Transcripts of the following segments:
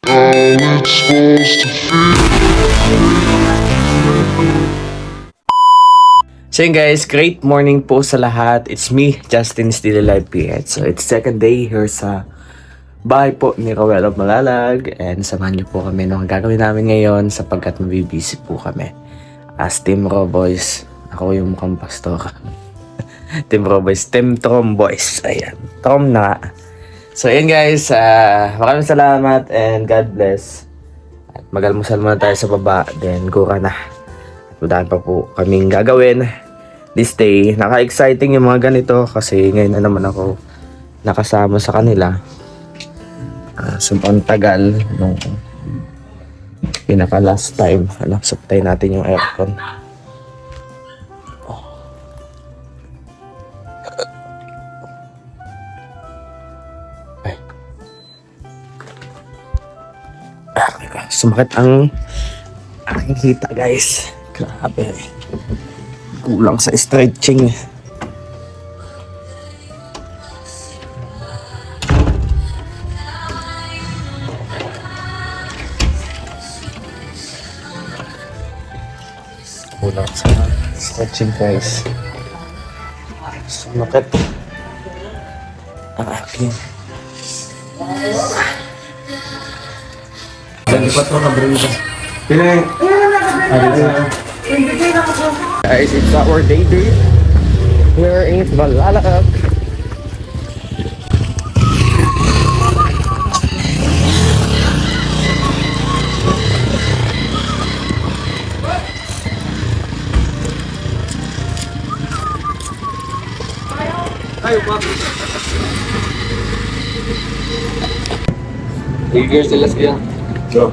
it's supposed to So yun guys, great morning po sa lahat. It's me, Justin Still Alive PH. So it's second day here sa bahay po ni Rowell of Malalag. And samahan niyo po kami ng gagawin namin ngayon sapagkat mabibisi po kami. As Team Raw Boys, ako yung mukhang pastor. Team Raw Boys, Team Trom Boys. Ayan, Trom na nga. So yun guys, maraming salamat and God bless. At magalmusal muna tayo sa baba, then gura na. Madaan pa po kaming gagawin this day. Naka-exciting yung mga ganito kasi ngayon na naman ako nakasama sa kanila. Sobrang tagal nung pinaka last time. Supply natin yung aircon. Ay. Sumakit ang aking hita guys. Grabe. Kulang sa stretching. Kulang sa stretching guys. Sumakit ang aking. Jadi 4 ka bro. Pinay. Guys, it's our day day. We're in Malalag. Ayo, papi. Tigil sila siya. Bro.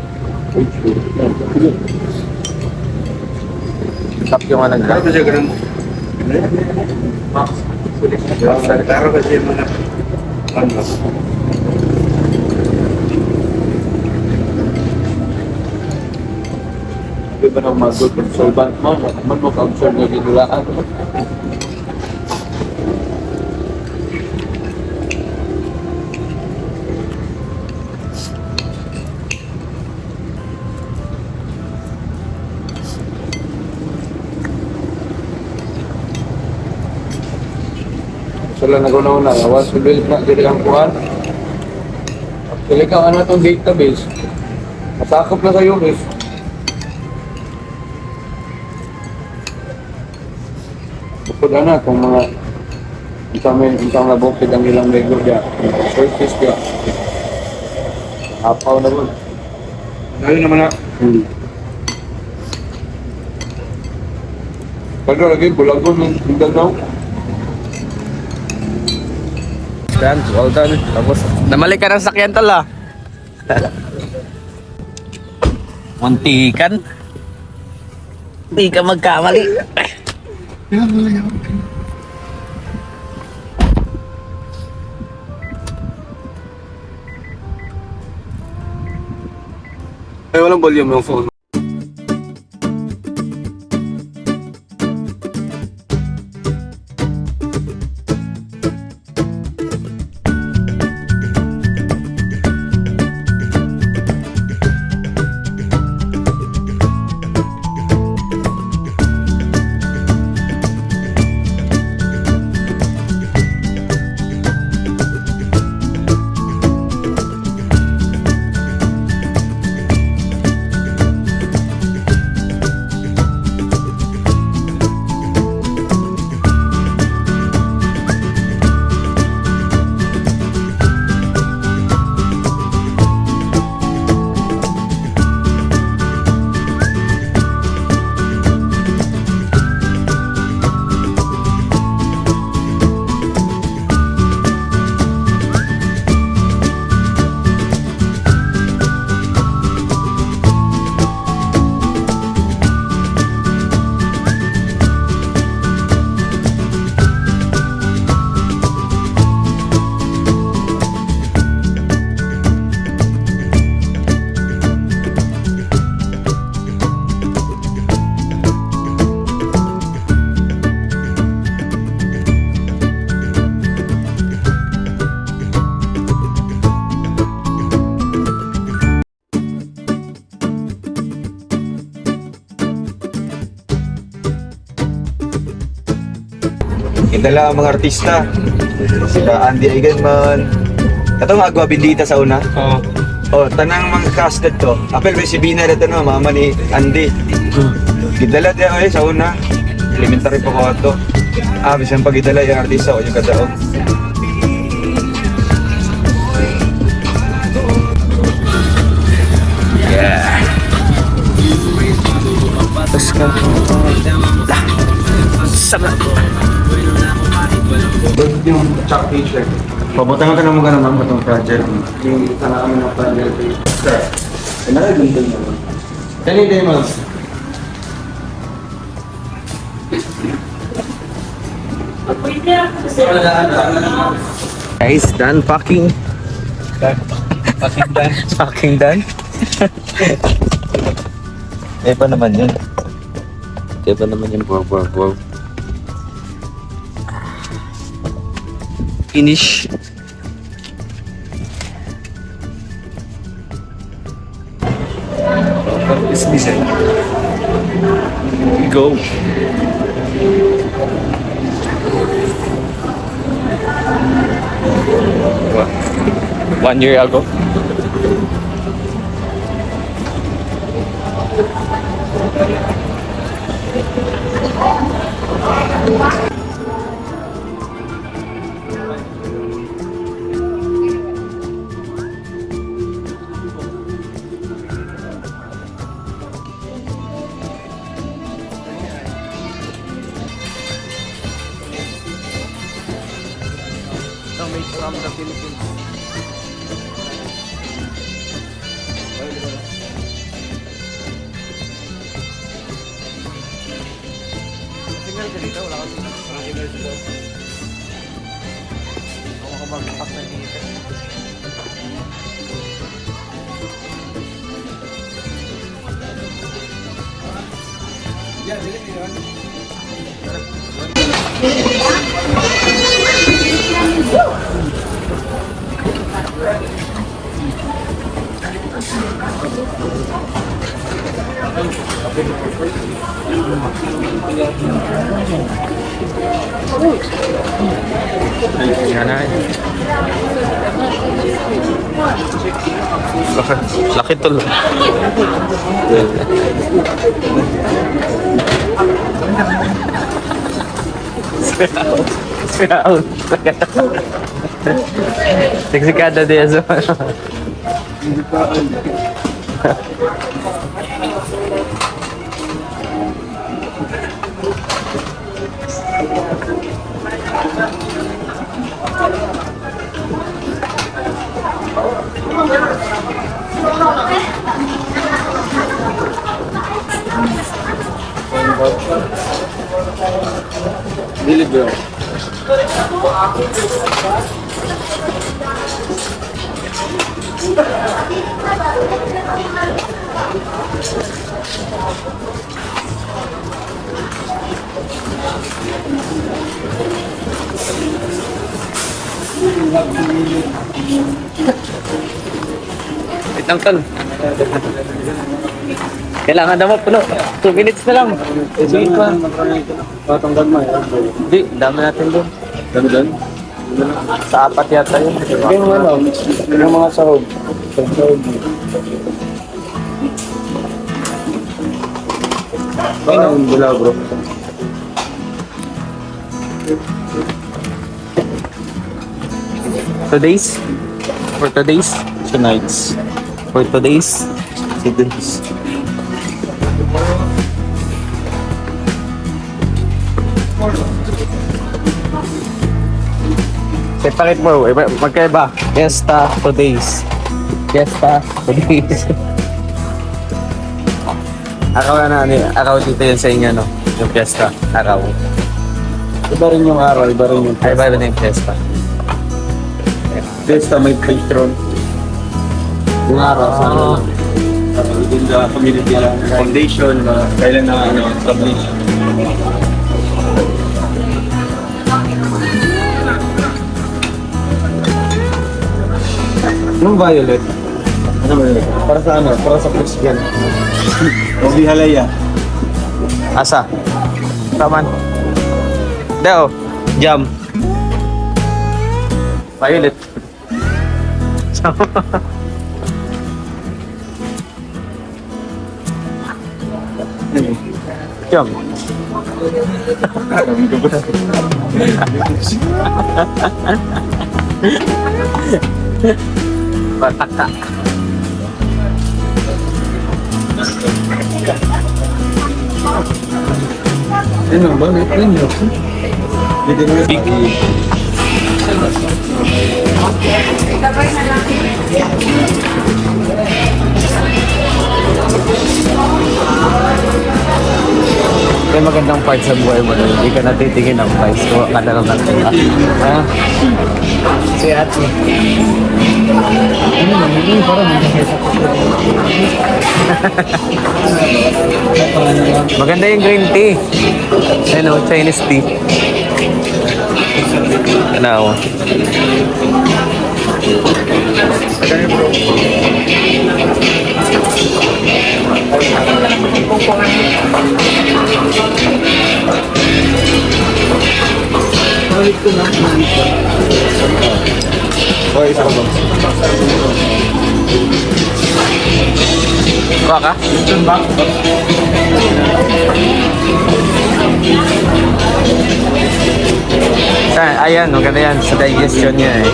Tap yung anong Ano siya ganun? Taro kasi yung mga ano. Di ba nang mag-good solvent mo? Man mo ka-observe na ginulaan. Sila nag-una-una, once we build na dili ang kuhan. Dili ka ano itong database. Masakop na sa'yo, guys. Bukod na kung mga isang nabukid ang ilang lego dyan. First is dyan. Hapaw na mo. Lalo naman na. Kaya lagi, bulagon ng Mindanao. Done, well done. Tapos, namali ka ng sakyan tol ah. Muntikan. Hindi ka magkamali. Ay, walang volume ng phone. gidala ang mga artista. Sila Andy Eigenman. Katong Agua Bendita sa una. Oo. Oh, tanang mga cast to. Apel may si Bina dito no, mama ni Andy. Gidala dia sa una. Elementary pa ko ato. Bisan pag gidala yung artista o yung kadaog. Yeah. Tapos ka. Sama. Yung Chuck T-shirt. Pabutan ka naman ka naman itong project. Yung sana kami ng project. Sir, pinaka-gundol naman. Kani day mo. Guys, done packing. Packing done. Packing done. Eh pa naman yun. Kaya ba naman yung wow. Finish. It's missing. Go. What? 1 year ago. Made from the Philippines. Signal ka dito, wala kang signal dito. Ako mag-pack na dito. Laki tol. Siksikada dia so. Deliver. Wait lang tol. Kailangan naman puno. 2 minutes na lang. Sige pa. Patanggal mo. Hindi, dami natin doon. Dami doon? Sa 4 yata yun. Yung ano, yung mga sahog. Sahog. Ano yung bula bro? Today's? For today's? Tonight's. For today's? Today's. Separate mo, magkaiba. Fiesta, today's. Fiesta, today's. Araw na araw dito yun sa inyo, no? Yung fiesta, araw. Iba rin yung araw, iba rin yung Ay, iba rin yung fiesta. Fiesta may patron. Yung araw sa ano. Within the community lang. Foundation, kailan na establish. Anong violet? Ano ba yun? Para sa ano? Para sa Christian. O di halaya. Asa? Taman. Deo, Jam. Violet. Jam. Pataka. Ano ba? May premium. Hindi mo yung Big. May magandang part sa buhay mo na hindi ka natitingin ng price ko kada lang natin. Ha? Si ate. Maganda yung green tea. Ano, Chinese tea. Ano? Hoy, isa ka ba? Kuha ka? Lipton ba? Ayan, maganda yan. Sa digestion niya eh.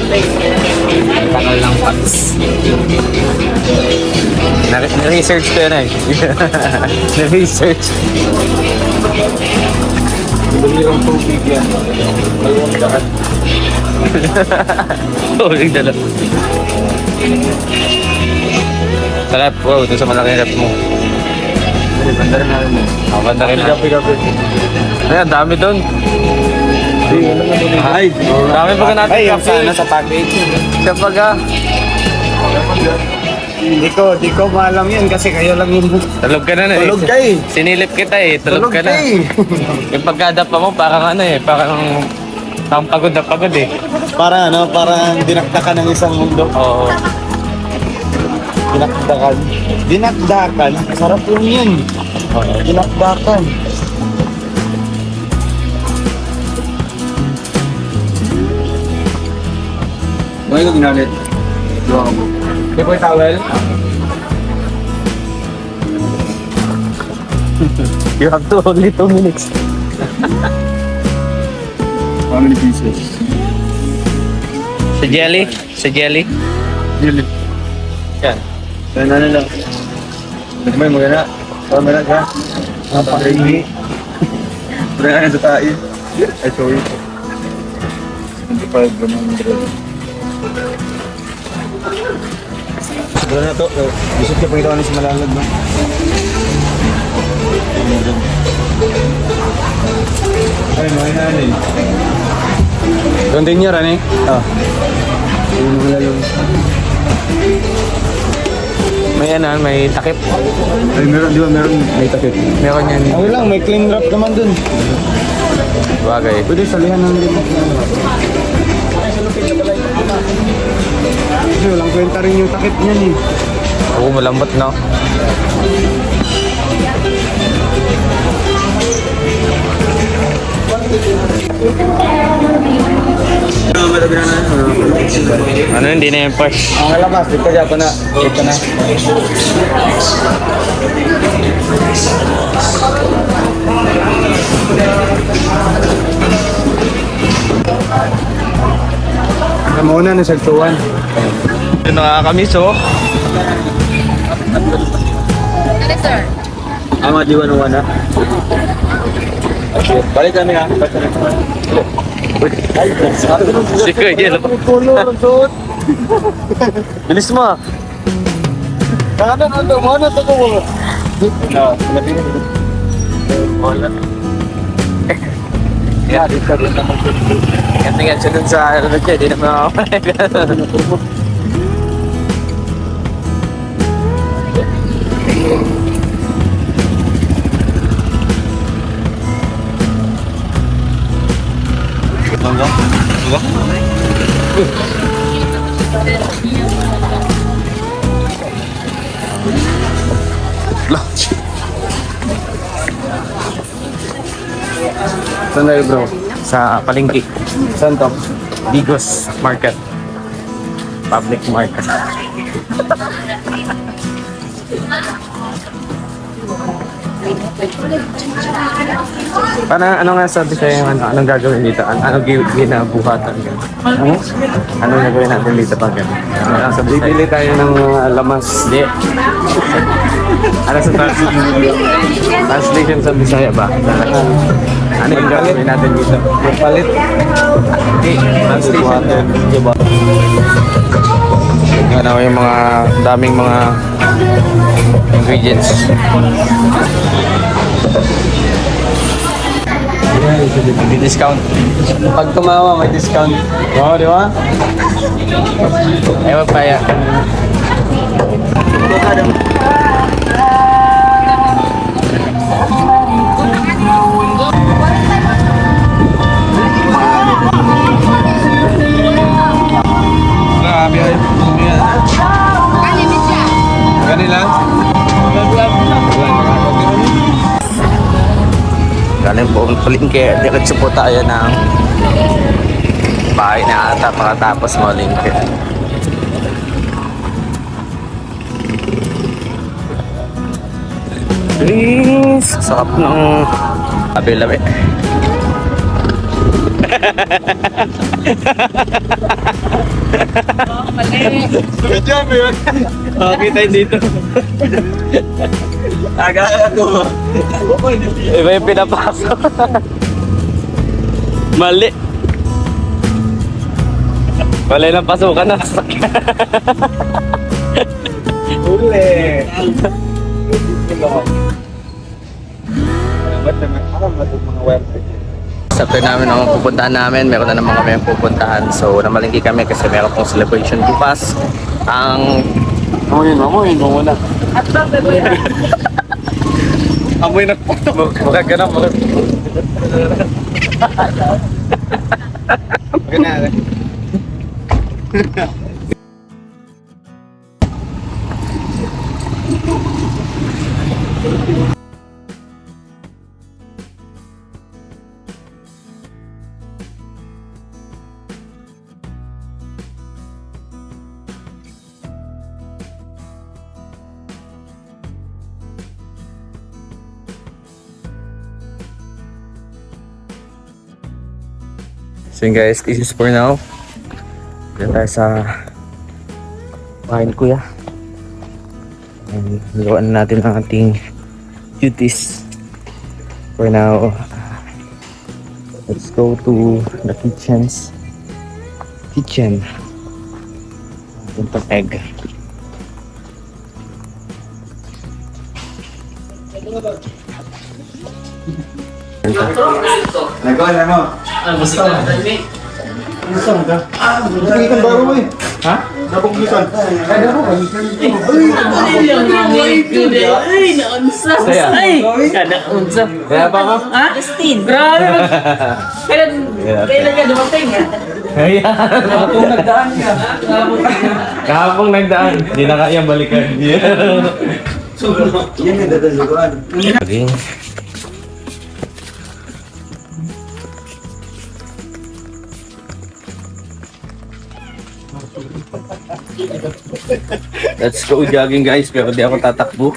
Takal ng packs. Na-research ko yan eh. Na-research. Balirang tubig yan. Malawang daan. Tubig dala. Sarap. Wow, ito sa malaking rep mo. Banda rin namin mo. Banda rin na. Gabi. Ayan, dami doon. Ay! Dami pa natin. Ay, yung sana sa package. Kapag Di ko maalam yan kasi kayo lang yung tulog ka na eh. tulog ka eh. Sinilip kita eh. Tulog ka na. Yung pagkadapa mo, parang ano eh. Parang pagod na pagod eh. Parang dinakdakan ng isang mundo. Oo. Dinakdakan? Sarap yung yun. Dinakdakan. May ko ginalit. Diba ka mo? Di po yung towel? You have to only 2 minutes. How many pieces? Sa jelly? Sa jelly? Yun. Yan. Ano lang. Nagmay mo gana. Tama na ka. Napakaingi. Pura nga na sa tayo. Ay, sorry. 25 100. Doon na to. Gusto ko pakita ko na si Malalad, no? Ay, mga na eh. Continue rin eh. Ah. Ayun mo lalong. May ano, may takip. Ay, meron, di ba? Meron. May takip. Meron yan. Okay lang, may clean wrap naman dun. Bagay. Pwede salihan ng limok na ano. Kasi walang kwenta rin yung takip niyan eh. Oo, malambot no? Ano, hindi na yung push. Ang labas, dito dyan pa na. Dito na. Namuna na sagtuan. Ito nakakamiss oh. Ano, sir? Ama di wana. Okay, balik kami ha. Si Kuya Yelo. Bilis mo ah. Mana to ko. No, nabi ni. Wala. Yeah, dito rin naman. Kasi nga siya dun sa ano siya, di naman ako. Saan tayo bro? sa palengke. Saan to? Digos Market. Public market. Parang ano nga sabi sa'yo, anong gagawin dito? Ano ginabuhatan ka? Ano gagawin natin dito pag gano'n? Ano nga sabi sa'yo? Bibili tayo ng lamas. Hindi. Ano sa translation sa Bisaya ba? Ano yung gagawin natin dito? Magpalit. Hindi. Translation. Ano yung mga daming mga ingredients. May discount. Pag tumawa, may discount. Oo, di ba? Ewan pa yan. Grabe ay. Kalimit siya. Kanila? Galing po ang palengke. Diretso po tayo ng bahay na ata makatapos malingke. Please! Sarap ng labi-labi. Good job, yun. Okay tayo dito. Aga ako. Iba yung pinapasok. Mali. Mali ng pasukan na sasakyan. Uli. Ba't naman? Ba't yung mga website? Sabi namin ang pupuntahan namin, meron na naman kami ang pupuntahan. So namalingki kami kasi meron pong celebration bukas. Ang Amuyin mo muna. amoy na po. Mukha ka na, mukha. Ganyan. So yun guys, this is for now. Diyan tayo sa bahay ni Kuya. And luwan natin ang ating duties. For now, let's go to the kitchen. Itong egg. Nagawa na mo. Nabuglikan bago mo eh. Ha? Nabuglikan. Ay, naunsa. Ay, kada unsa. Kaya ba ka? Ha? Justin. Grabe. Kailan ka dumating ha? Kahapong nagdaan ka. Kahapong nagdaan. Hindi na kaya balikan. Yan yung dadaliguan. Okay. Let's go jogging guys, pero di ako tatakbo.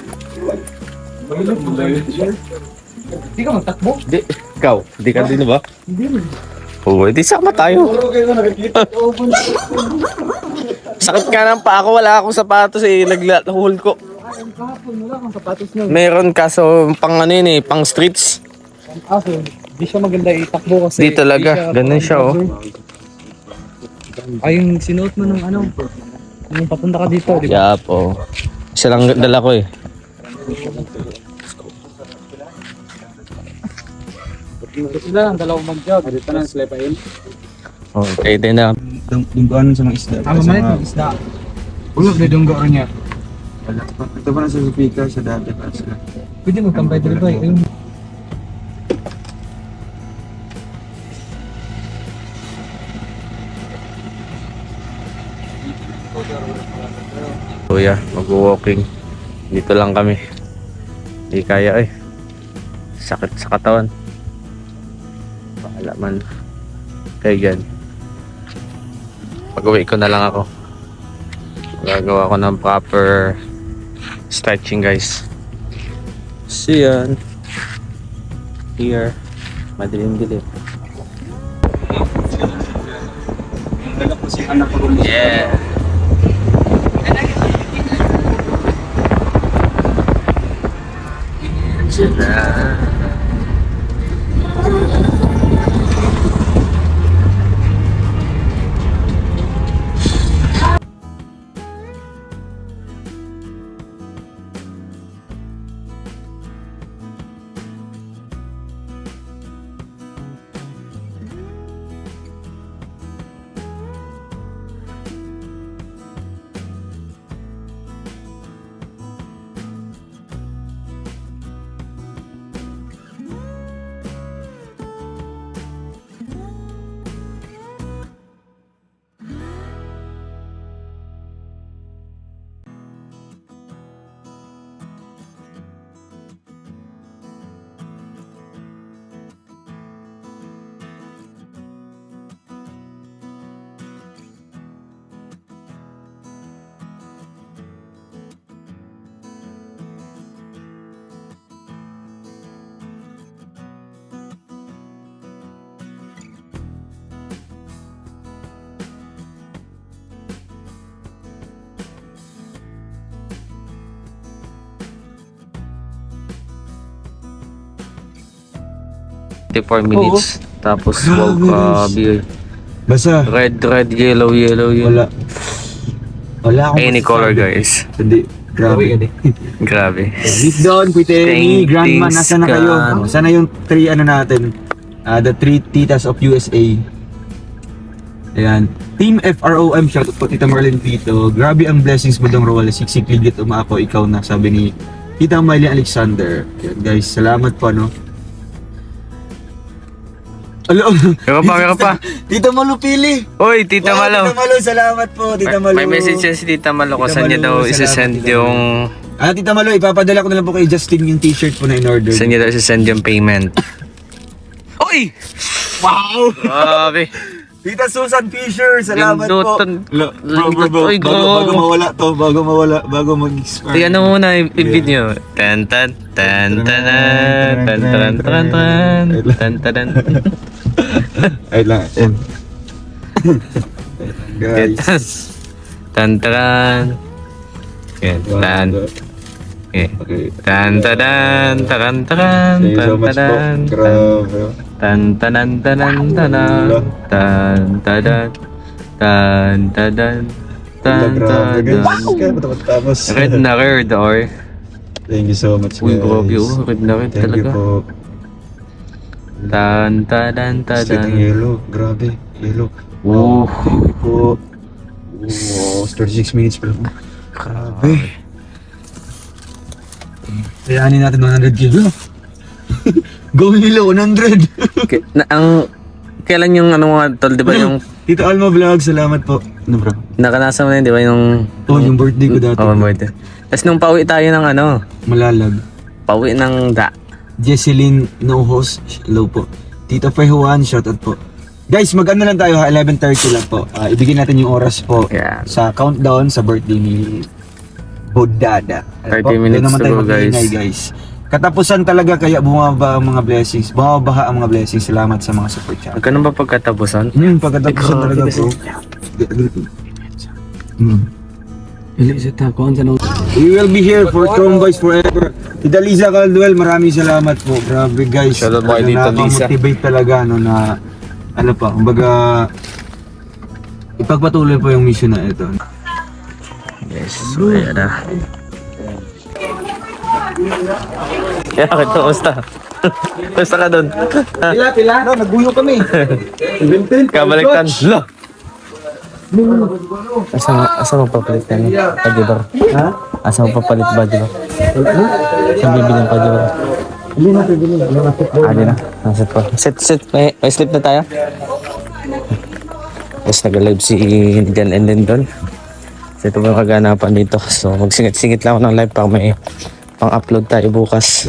Hindi ka magtakbo? Di, ikaw, di ka din ba? Hindi. Oo, di sama tayo. Sakit ka ng paa ko, wala akong sapatos eh, naghul ko. Meron kaso pang ano yun eh, pang streets. Di siya maganda itakbo kasi Di talaga, ganun siya oh. ay yung sinuot mo nung ano nung papunta ka dito, di ba? Yup, oh. Isa lang dala ko eh. Sila lang dalawang mag-jog. Dito na sila pa yun. Oh, okay, din na. Dungguan sa mga isda. Mamaya yung isda. Ulog na dunggo rin niya. Wala. Ito pa na sa speaker sa dati pa sila. Pwede magkampay dito ba? Ayun. Kuya, mag-walking. Dito lang kami. Hindi kaya eh. Sakit sa katawan. Paala man. Kaya pag-uwi ko na lang ako. Gagawa ko ng proper stretching guys. See ya. Here. Madilim-dilim. Daga po si anak ko. Yeah. Sila. minutes. Tapos beer. Basta. Red, yellow. Wala akong Any color guys. Hindi. Grabe. Grabe. Deep down, Piteni, Grandma, Things nasa na kayo? gone. Sana yung 3 natin. The 3 titas of USA. Ayan. Team FROM, shout out po Tita Marlene Pito. Grabe ang blessings mo dong Roel. Siksik ligit umako, ikaw na, sabi ni Tita Miley Alexander. Ayan, guys, salamat po, no? Alo, Meron pa. Tita Malu Pili. Uy, Tita Wow, Malo. Tita Malu, salamat po, Tita Malu. May message yan si Tita Malo kung Tita saan niya Malu, daw salamat, isa-send Tita yung... Tita Malu, ipapadala ko na lang po kay Justin yung t-shirt po na in-order. Saan niya daw isa-send yung payment. Uy! Wow! Grabe. Tita Susan Fisher, salamat po. Gindutan. Bro, Uy, bago mawala to, bago mag-expire. Tignan mo muna yung video. Tan. Ay lang, guys. Tan. Okay, tan. Okay. Okay. Tan. Thank you so much po. Grabe. Tan. Grabe, guys. Kaya matapos. Red na red or Thank you so much, guys. uy, grabe oh, red na red Thank you talaga. po. Sweet ang yellow. Grabe. Yellow. Oh, Thank you po. Wow, 36 minutes pa lang. Grabe. Kayanin natin 100 kilo. Go Milo, 100. kailan yung ano mga tol, di ba yung Tito Alma Vlog, salamat po. Ano bro? nakanasa mo na yun, di ba yung Oh, yung birthday ko dati. oh, birthday. Tapos nung pauwi tayo ng ano, Malalag. pauwi ng Jesseline Nohos, hello po. Tito Fehuan, shoutout po. Guys, mag-ano lang tayo ha, 11:30 lang po. Ibigay natin yung oras po Yeah. sa countdown sa birthday ni Bodada. 30 minutes naman to tayo go, guys. mag-iingay, guys. Katapusan talaga kaya bumaba ang mga blessings. Bumabaha ang mga blessings. Salamat sa mga super chat. Ganun ba pagkatapusan? Pagkatapusan talaga po. We will be here for Chrome Boys forever. Tita Liza Caldwell, maraming salamat po. Grabe guys. Shoutout po kay Tita Liza. Motivate talaga no na ano pa, kumbaga ipagpatuloy po yung mission na ito. Yes, so ayan na. Kaya kita, kamusta? Kamusta ka doon? Pila, no, nagguyo kami. Kabaliktan. Lo! Asa mo papalit yan? Pag-ibar? Ha? Asa mo papalit ba, di ba? Saan bibili ng pag-ibar? Hindi na bibili. Hindi na. Nasit ko. Sit. May sleep na tayo? Tapos nag-live si Jan and Lindon. So ito yung kaganapan dito. So magsingit-singit lang ako ng live para may pang-upload tayo bukas.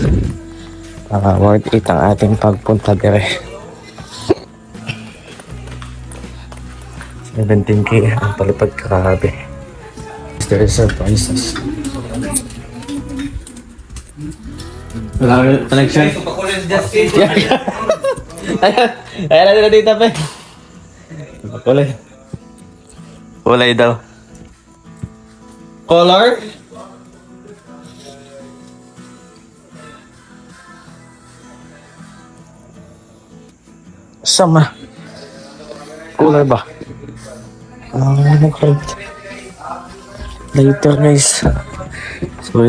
Worth it ang ating pagpunta dire. 17K ang palipad, grabe. Mr. Surprises. Wala ka connection? Ayan na dito pa. Kulay. Kulay daw. Color? Sama. Color ba? Okay. Later guys. So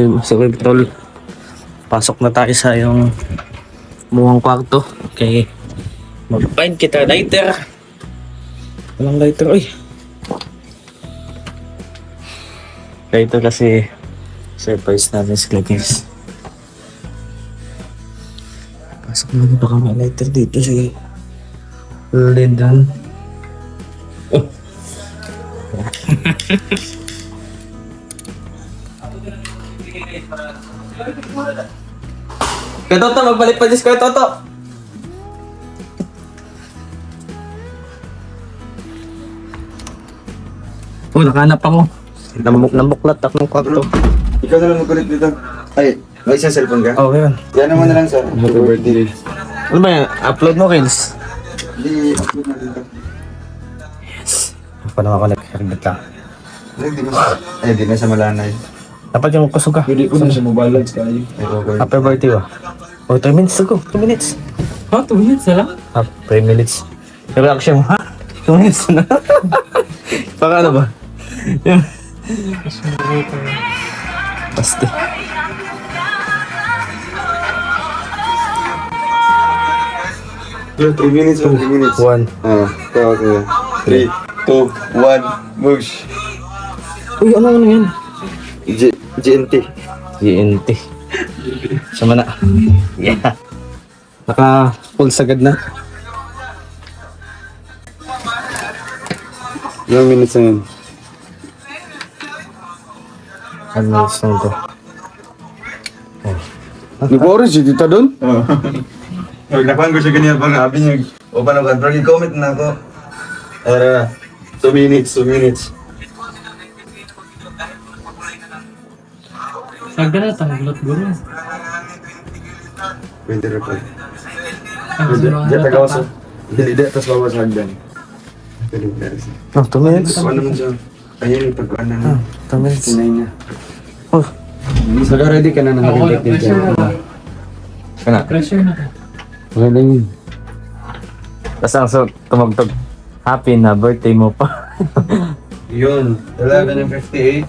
tol. Pasok na tayo sa yung mukhang kwarto. Okay. Mag-find kita lighter. Walang lighter, uy. Lighter kasi surprise natin sila guys. Pasok na baka may lighter dito si Lindan. Kaya Toto, magbalik pa Diyos ko, Toto. Oh, nakahanap ako. Nambuklat ako ng kwarto. Ikaw na lang mag-connect dito. Ay, may isang cellphone ka? Oh, yan. Yan naman na lang sa happy birthday. Ano ba yan? Upload mo, Kills? Hindi, upload na dito. Paano ako nag-herbet lang? Di na sa Malanay. Dapat yung kusog ka. Pwede ko na siya mobile lights kayo. Happy birthday ba? Oh, 2 minutes ago. 2 minutes. Ha? 2 minutes na lang? 3 minutes. Yung reaction mo, ha? 2 minutes na. Baka ano ba? Basta. Yo, 3 minutes, 3 minutes. 1. Tawag ko. 3, 2, 1, mush. Uy, ano yan? GNT. GNT. Sama na. Yeah. Naka-full sagad na. Ilang minutes na yun? Ano yung song ko? Nag-orange si Tita doon? Oo. Nakuhaan ko siya ganyan pang habi niya. O paano ka? Pero comment na ako. Era, 2 minutes, 2 minutes. Sagda na, tanggulot guro. Pwede rin pa. Diyan tagawas. Dili, tapos bawas hagdan. Pwede mo rin siya. No, 2 minutes. Ano naman siya? Ayun, pag-ano na. 2 minutes. Sinay niya. Oh, So, ready ka na ng happy birthday pressure dyan. na. kana. Pressure na. Okay lang yun. Tapos ang so, tumagtog. Happy na birthday mo pa. Yun, 11:58.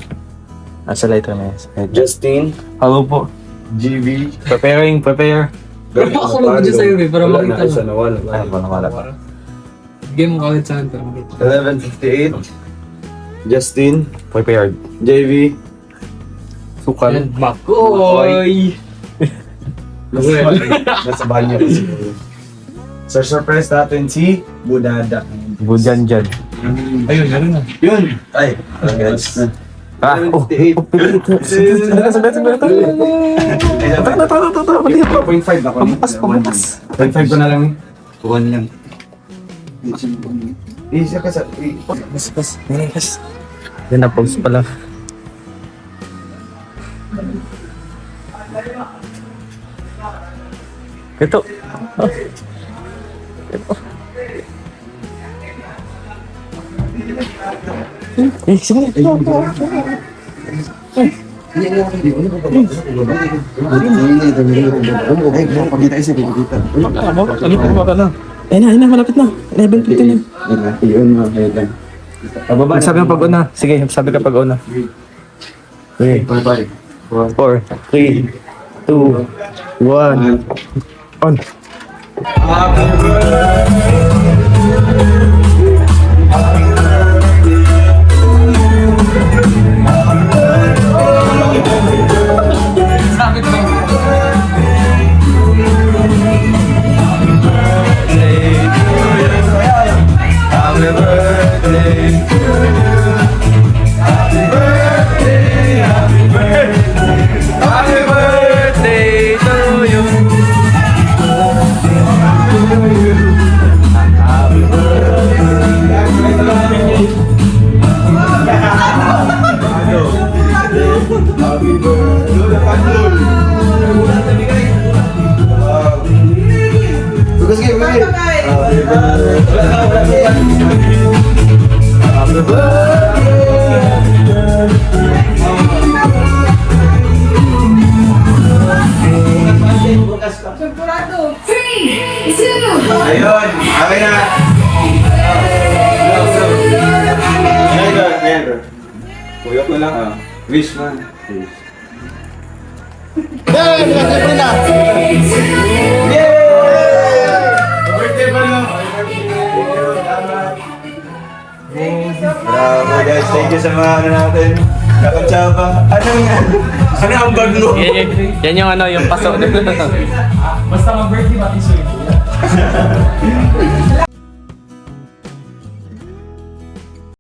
Asa lighter na yun. Justin, Hello po. GV. Prepare. Pero ako mag-video sa'yo, eh, para Wala makita na, isa mo. nawala. Ay, wala pa. Game mo kagad saan, pero makita. 11:58. Justin, Prepared. JV. Sukal. Yan, Makoy! Nasa banyo kasi. So, surprise natin si Budada. Budyan dyan. Ayun, meron na. Yun! Ay, guys. Ah, oh. 11:58. Pambukas, ako. pambukas. 0.5 ko na lang. 1 lang. Isa ka sa... Yes. Yan na, pause pala. Ito. Oh. Eh, sige. Ayun na, malapit na. 11:50 na. Sabi ka pag-una. Sige, sabi ka pag-una. 3, 4, 3, 2, 1. On. lang. Wish man. Birthday pa lang. Bravo guys, thank you sa mga ano natin. Kakutsaba. Ano ang bag mo? Yan yung ano, yung paso. Basta mag-birthday, pati sa'yo.